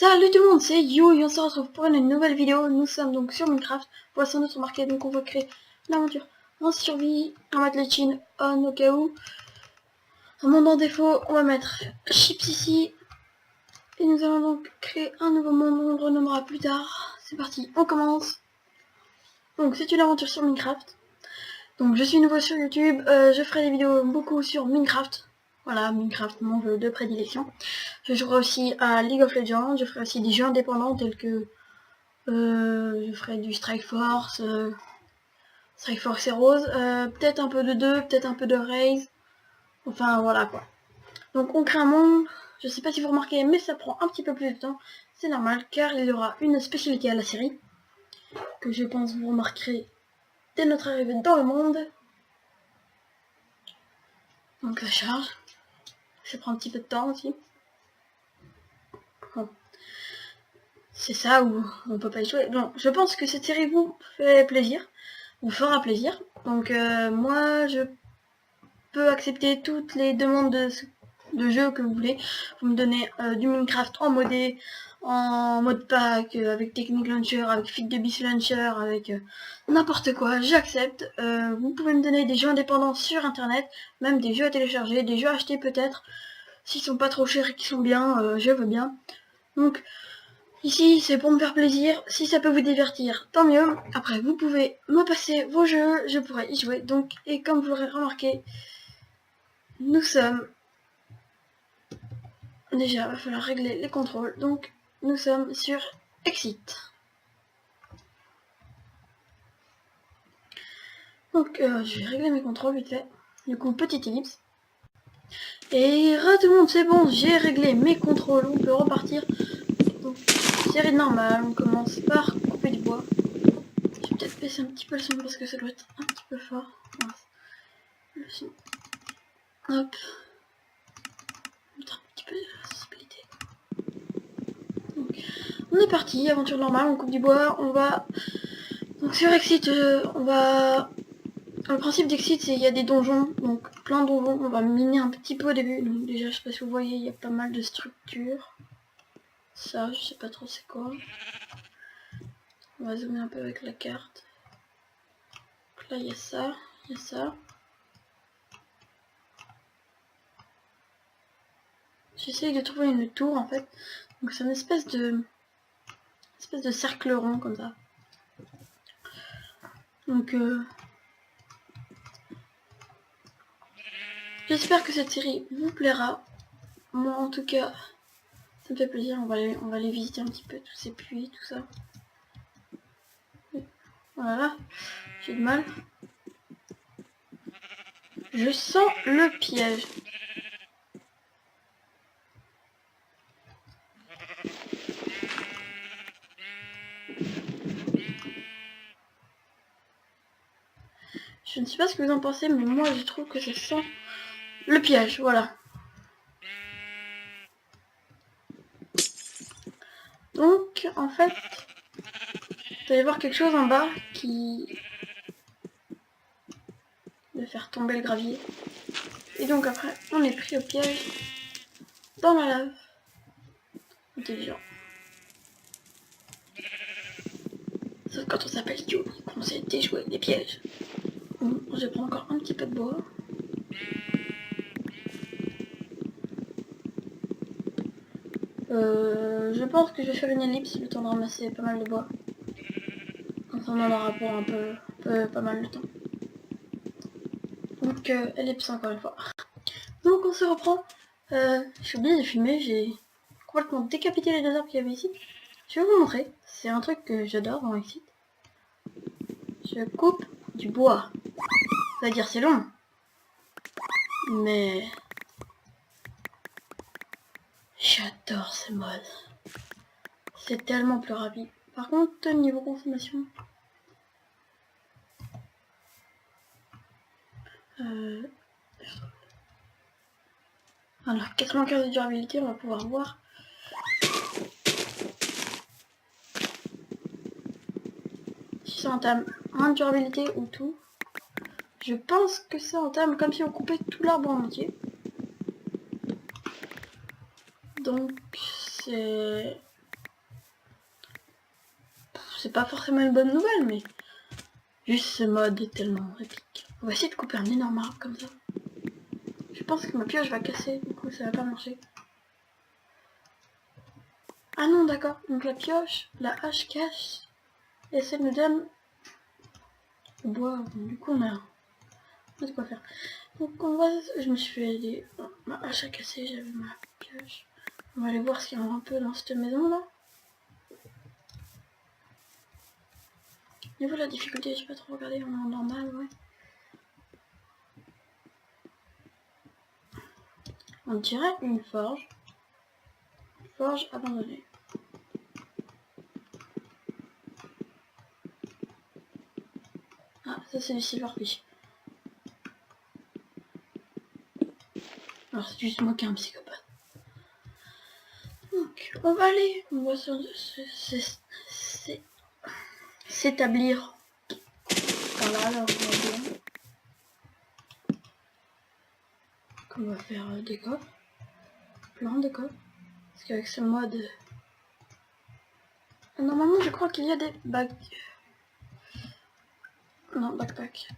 Salut tout le monde, c'est Yo et on se retrouve pour une nouvelle vidéo. Nous sommes donc sur Minecraft. Voici notre marqué, donc on va créer une aventure en survie, on va mettre les chines on au cas où. Un monde en défaut, on va mettre chips ici. Et nous allons donc créer un nouveau monde, on le renommera plus tard. C'est parti, on commence. Donc c'est une aventure sur Minecraft. Donc je suis nouveau sur YouTube, je ferai des vidéos beaucoup sur Minecraft. Voilà, Minecraft, mon jeu de prédilection. Je jouerai aussi à League of Legends, je ferai aussi des jeux indépendants tels que je ferai du Strike Force Heroes, peut-être un peu de 2, peut-être un peu de Raze. Enfin voilà quoi. Donc on crée un monde, je sais pas si vous remarquez, mais ça prend un petit peu plus de temps. C'est normal car il y aura une spécialité à la série, que je pense vous remarquerez dès notre arrivée dans le monde. Donc ça charge. Ça prend un petit peu de temps aussi. Bon. C'est ça où on peut pas y jouer. Bon, je pense que cette série vous fait plaisir, vous fera plaisir. Donc moi je peux accepter toutes les demandes de jeu que vous voulez. Vous me donnez du Minecraft en modé, en mode pack, avec Technic Launcher, avec Fit de Beast Launcher, avec n'importe quoi, j'accepte. Vous pouvez me donner des jeux indépendants sur internet, même des jeux à télécharger, des jeux à acheter peut-être. S'ils sont pas trop chers et qu'ils sont bien, je veux bien. Donc ici c'est pour me faire plaisir, si ça peut vous divertir, tant mieux. Après vous pouvez me passer vos jeux, je pourrais y jouer. Donc, et comme vous l'aurez remarqué, nous sommes... Déjà, il va falloir régler les contrôles. Donc, nous sommes sur Exit. Donc, je vais régler mes contrôles vite fait. Du coup, petite ellipse. Et tout le monde, c'est bon, j'ai réglé mes contrôles. On peut repartir. Donc, série normale. On commence par couper du bois. Je vais peut-être baisser un petit peu le son parce que ça doit être un petit peu fort. Le son. Hop. Mettre un petit peu de sensibilité. Donc, on est parti, aventure normale, on coupe du bois, on va... Donc sur Exit, on va... Le principe d'Exit, c'est qu'il y a des donjons, donc plein de donjons, on va miner un petit peu au début. Donc déjà, je sais pas si vous voyez, il y a pas mal de structures. Ça, je sais pas trop c'est quoi. On va zoomer un peu avec la carte. Donc là, il y a ça, il y a ça. J'essaye de trouver une tour en fait. Donc c'est une espèce de cercle rond comme ça. Donc j'espère que cette série vous plaira. Moi en tout cas, ça me fait plaisir. On va aller visiter un petit peu tous ces puits, tout ça. Voilà, j'ai de mal. Je sens le piège. Je ne sais pas ce que vous en pensez, mais moi je trouve que ça sent le piège, voilà. Donc, en fait, vous allez voir quelque chose en bas qui va faire tomber le gravier. Et donc après, on est pris au piège dans la lave. Intelligent. Sauf quand on s'appelle Yo, qu'on sait déjouer les pièges. Bon, je prends encore un petit peu de bois. Je pense que je vais faire une ellipse, le temps de ramasser pas mal de bois. Comme ça on en aura pour un peu pas mal de temps. Donc ellipse encore une fois. Donc on se reprend. J'ai oublié de filmer, j'ai complètement décapité les deux arbres qu'il y avait ici. Je vais vous montrer, c'est un truc que j'adore dans Exit. Je coupe du bois. Ça veut dire c'est long. Mais j'adore ce mode. C'est tellement plus rapide. Par contre, niveau consommation... Alors, 95 de durabilité, on va pouvoir voir. Si ça entame 1 de durabilité ou tout. Je pense que ça entame comme si on coupait tout l'arbre en entier. Donc, c'est c'est pas forcément une bonne nouvelle, mais juste ce mode est tellement épique. On va essayer de couper un énorme arbre comme ça. Je pense que ma pioche va casser, du coup ça va pas marcher. Ah non, d'accord, donc la pioche, la hache cache, et celle nous donne le bois, donc, du coup on a de quoi faire. Donc on va, je me suis fait ma hache a cassé, j'avais ma pioche. On va aller voir ce qu'il y a un peu dans cette maison là. Niveau de la difficulté, j'ai pas trop regardé, on est en normal, ouais. On dirait une forge. Une forge abandonnée. Ah, ça c'est du silverfish. Alors c'est juste moi qui est un psychopathe. Donc on va aller, on va s'établir par là, on va bien. On va faire des coffres. Plein de coffres. Parce qu'avec ce mode... Normalement je crois qu'il y a des bags. Non, backpack.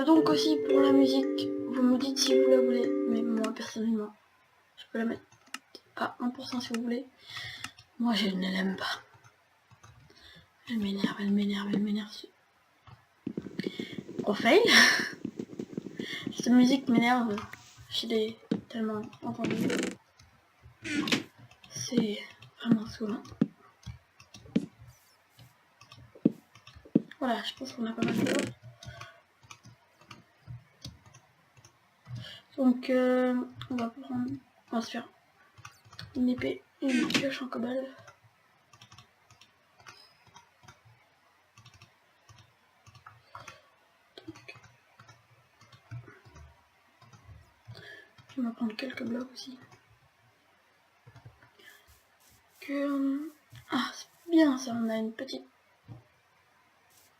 Donc aussi pour la musique, vous me dites si vous la voulez, mais moi personnellement, je peux la mettre à 1% si vous voulez. Moi je ne l'aime pas. Elle m'énerve, elle m'énerve, elle m'énerve. On fail. Cette musique m'énerve. Je l'ai tellement entendue. C'est vraiment saoulant. Voilà, je pense qu'on a pas mal de choses. Donc on va prendre, on va se faire une épée et une pioche en cobalt. On va prendre quelques blocs aussi. Ah, c'est bien ça, on a une petite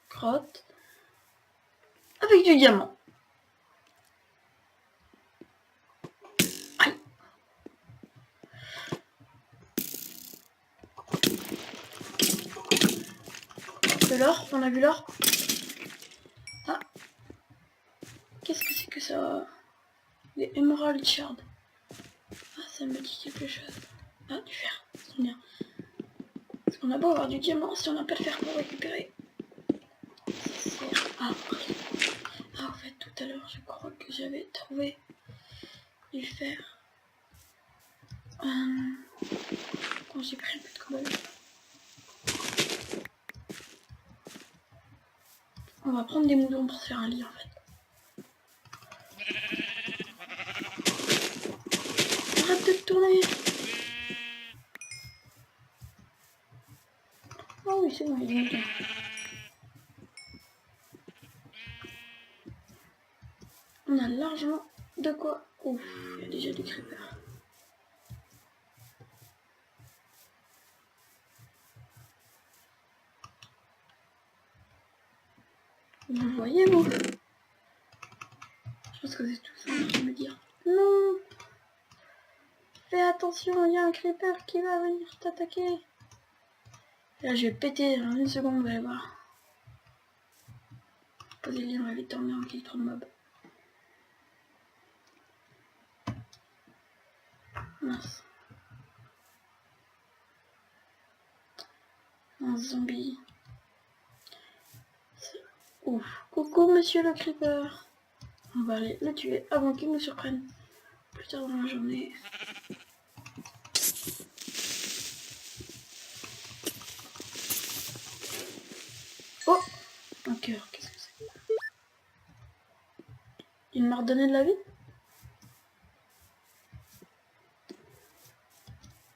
grotte avec du diamant. Aïe. De l'or, on a vu l'or. Ah, qu'est-ce que c'est que ça? Des Emerald Shards. Ah, ça me dit quelque chose. Ah, du fer, c'est bien. Parce qu'on a beau avoir du diamant, si on n'a pas le fer pour récupérer, ça sert à rien. Ah, en fait, tout à l'heure, je crois que j'avais trouvé du fer. Quand j'ai pris un peu de cobalt. On va prendre des moutons pour se faire un lit, en fait. Arrête de te tourner. Oh oui, c'est bon, il y a des moutons. On a largement de quoi. Ouf, il y a déjà des creepers. Vous voyez, vous? Je pense que vous êtes tous en train de me dire non, fais attention, il y a un creeper qui va venir t'attaquer. Là, je vais péter en une seconde, vous allez voir. Poser le lien, on va vite dormir en qu'il y ait trop de mobs. Mince. Un zombie. Ouf. Coucou, monsieur le creeper. On va aller le tuer avant qu'il nous surprenne plus tard dans la journée. Oh, un cœur, qu'est-ce que c'est? Il m'a redonné de la vie?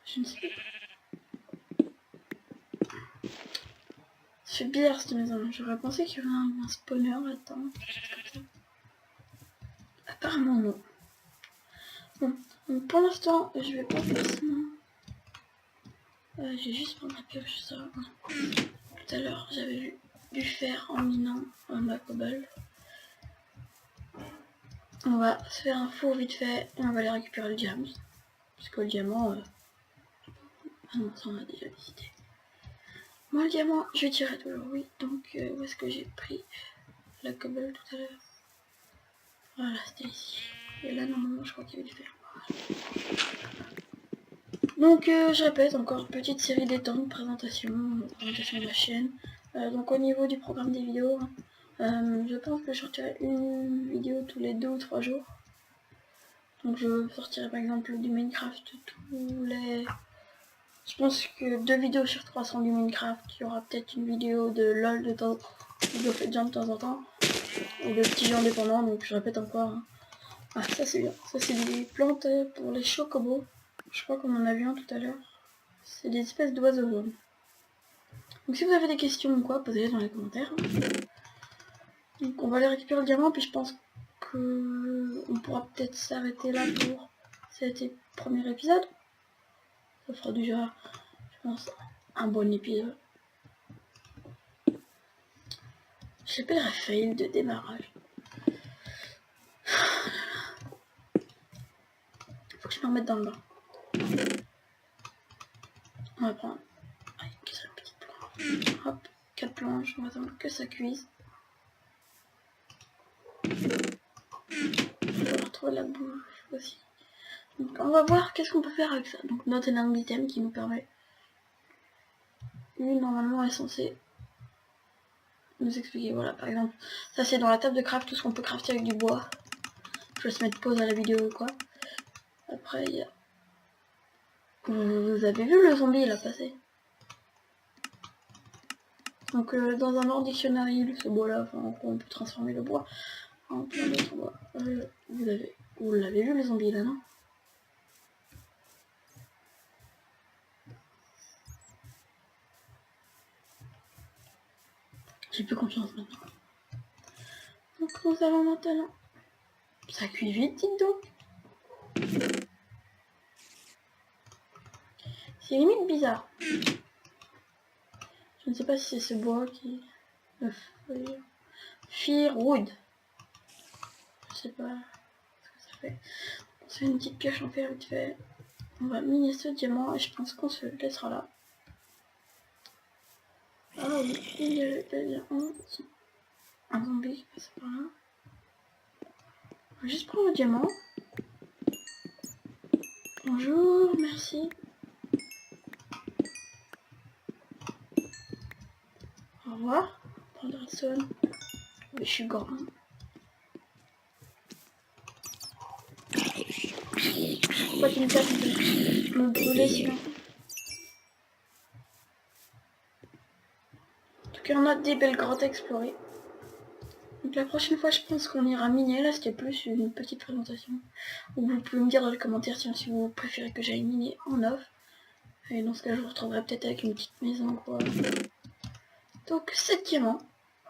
Je ne sais pas. C'est bizarre cette maison. J'aurais pensé qu'il y aurait un spawner là-dedans. Apparemment non. Bon, donc pour l'instant, je vais pas forcément... je vais juste prendre la pioche, ça. Tout à l'heure, j'avais vu du fer en minant ma cobalt. On va se faire un four vite fait et on va aller récupérer le diamant. Parce que le diamant, Ah non, ça on a déjà visité. Moi le diamant, je dirais toujours oui. Donc où est-ce que j'ai pris la cobble tout à l'heure? Voilà, c'était ici. Et là normalement je crois qu'il y avait du fer. Donc je répète encore, petite série détente, présentation de la chaîne. Donc au niveau du programme des vidéos, je pense que je sortirai une vidéo tous les 2 ou 3 jours. Donc je sortirai par exemple du Minecraft tous les... Je pense que 2 vidéos sur 3 seront du Minecraft. Il y aura peut-être une vidéo de LOL de temps de temps en temps. Ou de petits jeux indépendants, donc je répète encore. Hein. Ah ça c'est bien. Ça c'est des plantes pour les chocobos. Je crois qu'on en a vu un tout à l'heure. C'est des espèces d'oiseaux jaunes. Donc si vous avez des questions ou quoi, posez-les dans les commentaires. Donc on va aller récupérer le diamant, puis je pense que on pourra peut-être s'arrêter là pour cet premier épisode. Ça fera déjà, je pense, un bon épisode. J'appellerais fail de démarrage. Faut que je me remette dans le bain. On va prendre... Allez, qu'est-ce que c'est une petite planche. Hop, 4 planches, on va attendre que ça cuise. On va retrouver la bouche aussi. Donc on va voir qu'est-ce qu'on peut faire avec ça. Donc notre énorme item qui nous permet... Lui normalement est censé nous expliquer. Voilà, par exemple, ça c'est dans la table de craft, tout ce qu'on peut crafter avec du bois. Je vais se mettre pause à la vidéo ou quoi. Après il y a... Vous avez vu le zombie là passer? Donc dans un ordre dictionnaire, ce bois là, enfin on peut transformer le bois en plein d'autres bois. Vous l'avez vu le zombie là, non? J'ai plus confiance maintenant. Donc nous allons maintenant... Ça cuit vite, dites donc. C'est limite bizarre. Je ne sais pas si c'est ce bois qui... Firewood. Je sais pas ce que ça fait. On se fait une petite pioche en fer vite fait. On va miner ce diamant et je pense qu'on se laissera là. Ah oui, il y a un zombie qui passe par là. On va juste prendre le diamant. Bonjour, merci. Au revoir. Prendre la sonne. Mais je suis grand. Pourquoi tu me tapes de me brûler sinon? En tout cas, on a des belles grottes à explorer. Donc la prochaine fois, je pense qu'on ira miner. Là, c'était plus une petite présentation. Ou vous pouvez me dire dans les commentaires si vous préférez que j'aille miner en off. Et dans ce cas, je vous retrouverai peut-être avec une petite maison, quoi. Donc 7 diamants.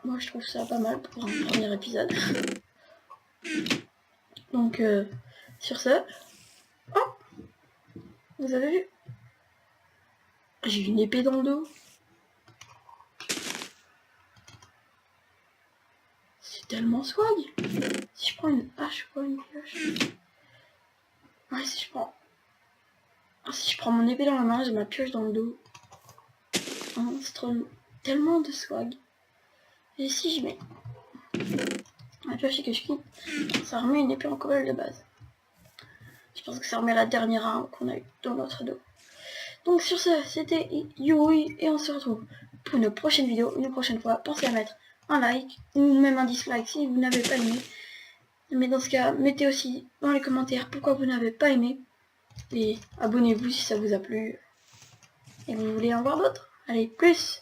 Moi, je trouve ça pas mal pour un premier épisode. Donc, sur ce... Oh, vous avez vu? J'ai une épée dans le dos. C'est tellement swag. Si je prends une hache ou une pioche. Ouais, si je prends... Ah, si je prends mon épée dans la main, j'ai ma pioche dans le dos. Oh, c'est trop... Tellement de swag. Et si je mets la pioche et que je quitte, ça remet une épée en cobble de base. Je pense que ça remet la dernière arme qu'on a eu dans notre dos. Donc sur ce, c'était Yui et on se retrouve pour une prochaine vidéo, une prochaine fois. Pensez à mettre un like ou même un dislike si vous n'avez pas aimé. Mais dans ce cas, mettez aussi dans les commentaires pourquoi vous n'avez pas aimé. Et abonnez-vous si ça vous a plu et vous voulez en voir d'autres. Allez, plus!